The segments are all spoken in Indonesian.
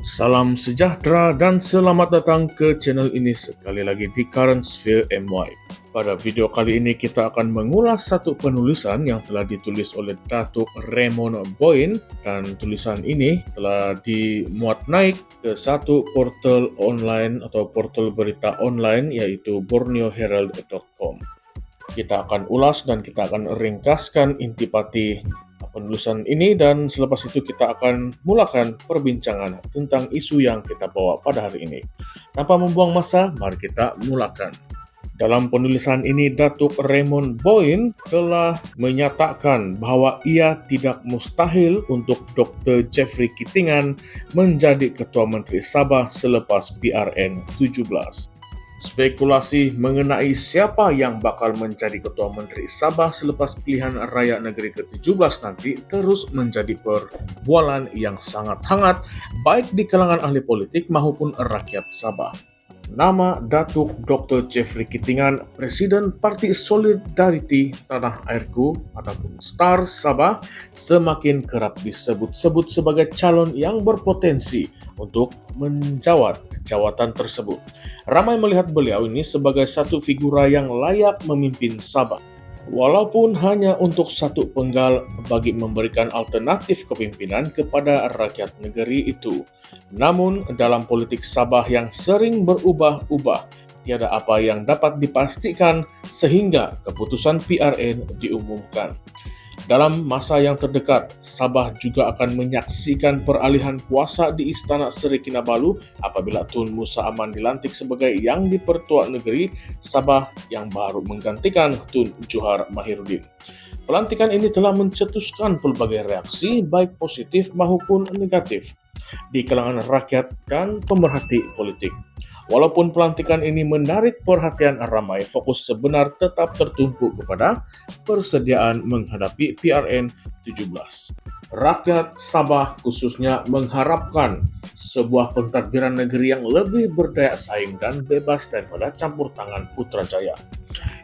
Salam sejahtera dan selamat datang ke channel ini sekali lagi di Current Sphere MY. Pada video kali ini kita akan mengulas satu penulisan yang telah ditulis oleh Datuk Raymond Boyne, dan tulisan ini telah dimuat naik ke satu portal online atau portal berita online yaitu borneoherald.com. Kita akan ulas dan kita akan ringkaskan intipati penulisan ini, dan selepas itu kita akan mulakan perbincangan tentang isu yang kita bawa pada hari ini. Tanpa membuang masa, mari kita mulakan. Dalam penulisan ini, Datuk Raymond Boyne telah menyatakan bahwa ia tidak mustahil untuk Dr. Jeffrey Kittingan menjadi Ketua Menteri Sabah selepas PRN 17. Spekulasi mengenai siapa yang bakal menjadi Ketua Menteri Sabah selepas pilihan raya negeri ke-17 nanti terus menjadi perbualan yang sangat hangat baik di kalangan ahli politik maupun rakyat Sabah. Nama Datuk Dr. Jeffrey Kittingan, Presiden Parti Solidariti Tanah Airku ataupun STAR Sabah, semakin kerap disebut-sebut sebagai calon yang berpotensi untuk menjawat jawatan tersebut. Ramai melihat beliau ini sebagai satu figura yang layak memimpin Sabah, walaupun hanya untuk satu penggal bagi memberikan alternatif kepimpinan kepada rakyat negeri itu. Namun, dalam politik Sabah yang sering berubah-ubah, tiada apa yang dapat dipastikan sehingga keputusan PRN diumumkan. Dalam masa yang terdekat, Sabah juga akan menyaksikan peralihan kuasa di Istana Seri Kinabalu apabila Tun Musa Aman dilantik sebagai Yang di-Pertua Negeri Sabah yang baru menggantikan Tun Johar Mahiruddin. Pelantikan ini telah mencetuskan pelbagai reaksi baik positif maupun negatif di kalangan rakyat dan pemerhati politik. Walaupun pelantikan ini menarik perhatian ramai, fokus sebenar tetap tertumpu kepada persediaan menghadapi PRN 17. Rakyat Sabah khususnya mengharapkan sebuah pentadbiran negeri yang lebih berdaya saing dan bebas daripada campur tangan Putrajaya.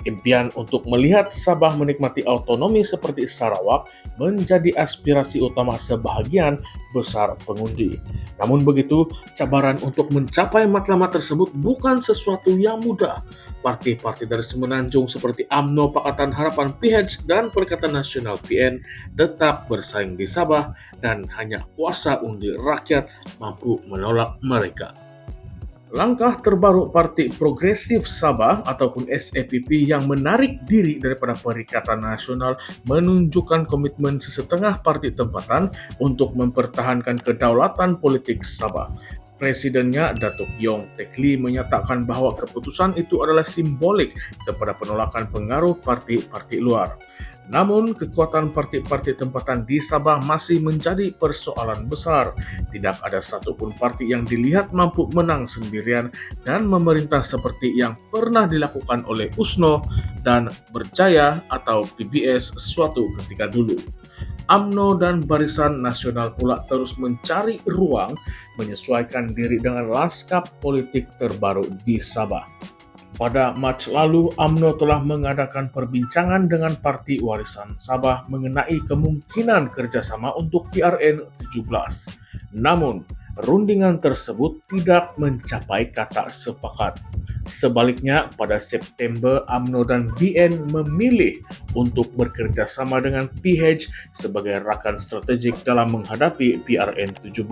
Impian untuk melihat Sabah menikmati otonomi seperti Sarawak menjadi aspirasi utama sebahagian besar pengundi. Namun begitu, cabaran untuk mencapai matlamat tersebut bukan sesuatu yang mudah. Parti-parti dari Semenanjung seperti UMNO, Pakatan Harapan PH, dan Perikatan Nasional PN tetap bersaing di Sabah dan hanya kuasa undi rakyat mampu menolak mereka. Langkah terbaru Parti Progresif Sabah ataupun SAPP yang menarik diri daripada Perikatan Nasional menunjukkan komitmen sesetengah parti tempatan untuk mempertahankan kedaulatan politik Sabah. Presidennya, Datuk Yong Teck Lee, menyatakan bahwa keputusan itu adalah simbolik kepada penolakan pengaruh parti-parti luar. Namun, kekuatan parti-parti tempatan di Sabah masih menjadi persoalan besar. Tidak ada satupun parti yang dilihat mampu menang sendirian dan memerintah seperti yang pernah dilakukan oleh USNO dan Berjaya atau PBS suatu ketika dulu. UMNO dan Barisan Nasional pula terus mencari ruang menyesuaikan diri dengan lanskap politik terbaru di Sabah. Pada Mac lalu, UMNO telah mengadakan perbincangan dengan Parti Warisan Sabah mengenai kemungkinan kerjasama untuk PRN 17. Namun, rundingan tersebut tidak mencapai kata sepakat. Sebaliknya, pada September, UMNO dan BN memilih untuk bekerja sama dengan PH sebagai rakan strategik dalam menghadapi PRN 17.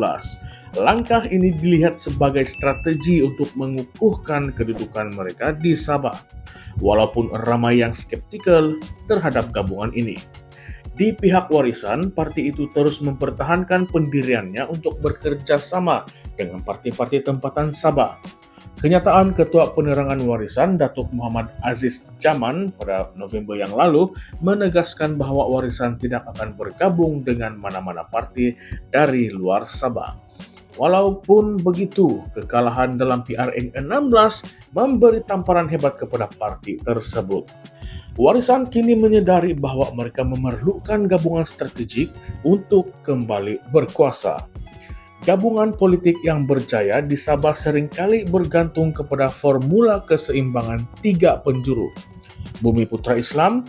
Langkah ini dilihat sebagai strategi untuk mengukuhkan kedudukan mereka di Sabah, walaupun ramai yang skeptikal terhadap gabungan ini. Di pihak Warisan, parti itu terus mempertahankan pendiriannya untuk bekerja sama dengan parti-parti tempatan Sabah. Kenyataan Ketua Penerangan Warisan, Datuk Muhammad Aziz Jaman, pada November yang lalu menegaskan bahwa Warisan tidak akan bergabung dengan mana-mana parti dari luar Sabah. Walaupun begitu, kekalahan dalam PRN 16 memberi tamparan hebat kepada parti tersebut. Warisan kini menyadari bahwa mereka memerlukan gabungan strategik untuk kembali berkuasa. Gabungan politik yang berjaya di Sabah seringkali bergantung kepada formula keseimbangan tiga penjuru: Bumi Putra Islam,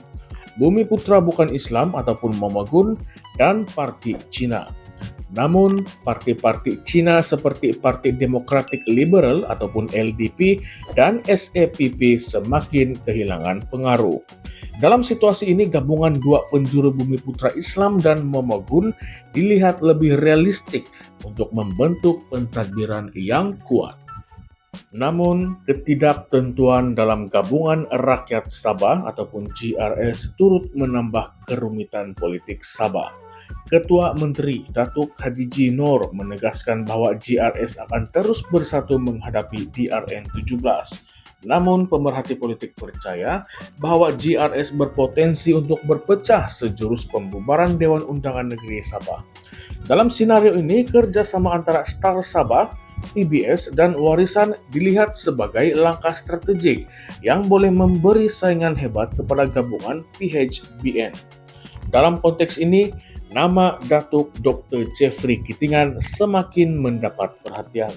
Bumi Putra Bukan Islam ataupun Momagun, dan Parti Cina. Namun, parti-parti Cina seperti Parti Demokratik Liberal ataupun LDP dan SEPP semakin kehilangan pengaruh. Dalam situasi ini, gabungan dua penjuru Bumi Putra Islam dan Momogun dilihat lebih realistik untuk membentuk pentadbiran yang kuat. Namun, ketidaktentuan dalam gabungan rakyat Sabah ataupun GRS turut menambah kerumitan politik Sabah. Ketua Menteri Datuk Hajiji Noor menegaskan bahwa GRS akan terus bersatu menghadapi DRN17. Namun, pemerhati politik percaya bahwa GRS berpotensi untuk berpecah sejurus pembubaran Dewan Undangan Negeri Sabah. Dalam skenario ini, kerjasama antara Star Sabah, PBS, dan Warisan dilihat sebagai langkah strategik yang boleh memberi saingan hebat kepada gabungan PHBN. Dalam konteks ini, nama Datuk Dr. Jeffrey Kitingan semakin mendapat perhatian.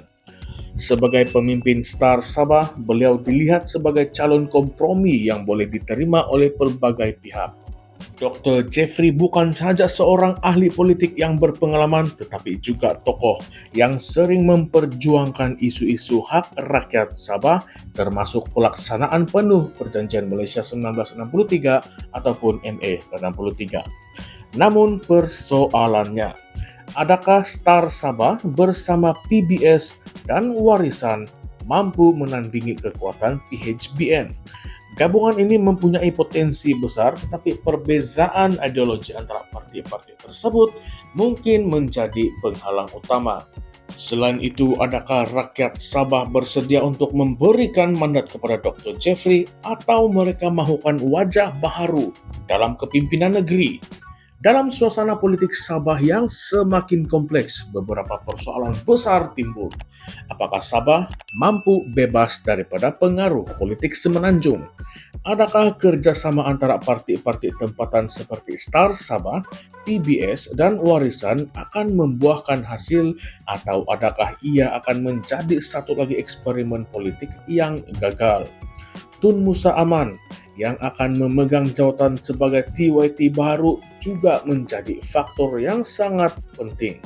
Sebagai pemimpin Star Sabah, beliau dilihat sebagai calon kompromi yang boleh diterima oleh pelbagai pihak. Dr. Jeffrey bukan saja seorang ahli politik yang berpengalaman, tetapi juga tokoh yang sering memperjuangkan isu-isu hak rakyat Sabah, termasuk pelaksanaan penuh Perjanjian Malaysia 1963 ataupun MA 63. Namun persoalannya, adakah Star Sabah bersama PBS dan Warisan mampu menandingi kekuatan PHBN? Gabungan ini mempunyai potensi besar, tetapi perbezaan ideologi antara parti-parti tersebut mungkin menjadi penghalang utama. Selain itu, adakah rakyat Sabah bersedia untuk memberikan mandat kepada Dr. Jeffrey atau mereka mahukan wajah baharu dalam kepimpinan negeri? Dalam suasana politik Sabah yang semakin kompleks, beberapa persoalan besar timbul. Apakah Sabah mampu bebas daripada pengaruh politik semenanjung? Adakah kerjasama antara parti-parti tempatan seperti Star Sabah, PBS, dan Warisan akan membuahkan hasil, atau adakah ia akan menjadi satu lagi eksperimen politik yang gagal? Tun Musa Aman yang akan memegang jawatan sebagai TYT baru juga menjadi faktor yang sangat penting.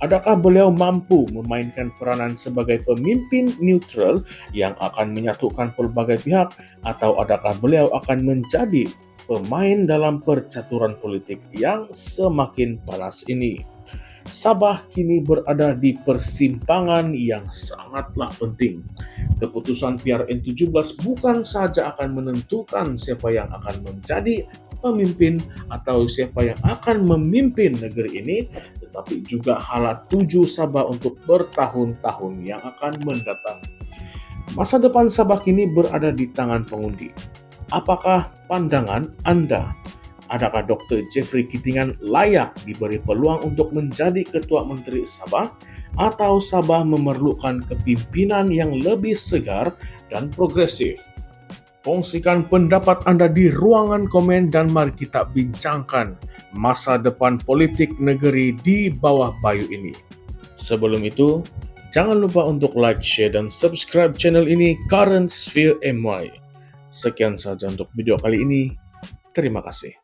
Adakah beliau mampu memainkan peranan sebagai pemimpin neutral yang akan menyatukan pelbagai pihak, atau adakah beliau akan menjadi pemain dalam percaturan politik yang semakin panas ini? Sabah kini berada di persimpangan yang sangatlah penting. Keputusan PRN17 bukan saja akan menentukan siapa yang akan menjadi pemimpin atau siapa yang akan memimpin negeri ini, tetapi juga hala tuju Sabah untuk bertahun-tahun yang akan mendatang. Masa depan Sabah kini berada di tangan pengundi. Apakah pandangan Anda? Adakah Dr. Jeffrey Kitingan layak diberi peluang untuk menjadi Ketua Menteri Sabah, atau Sabah memerlukan kepimpinan yang lebih segar dan progresif? Kongsikan pendapat Anda di ruangan komen dan mari kita bincangkan masa depan politik negeri di bawah bayu ini. Sebelum itu, jangan lupa untuk like, share, dan subscribe channel ini Current Sphere MY. Sekian saja untuk video kali ini. Terima kasih.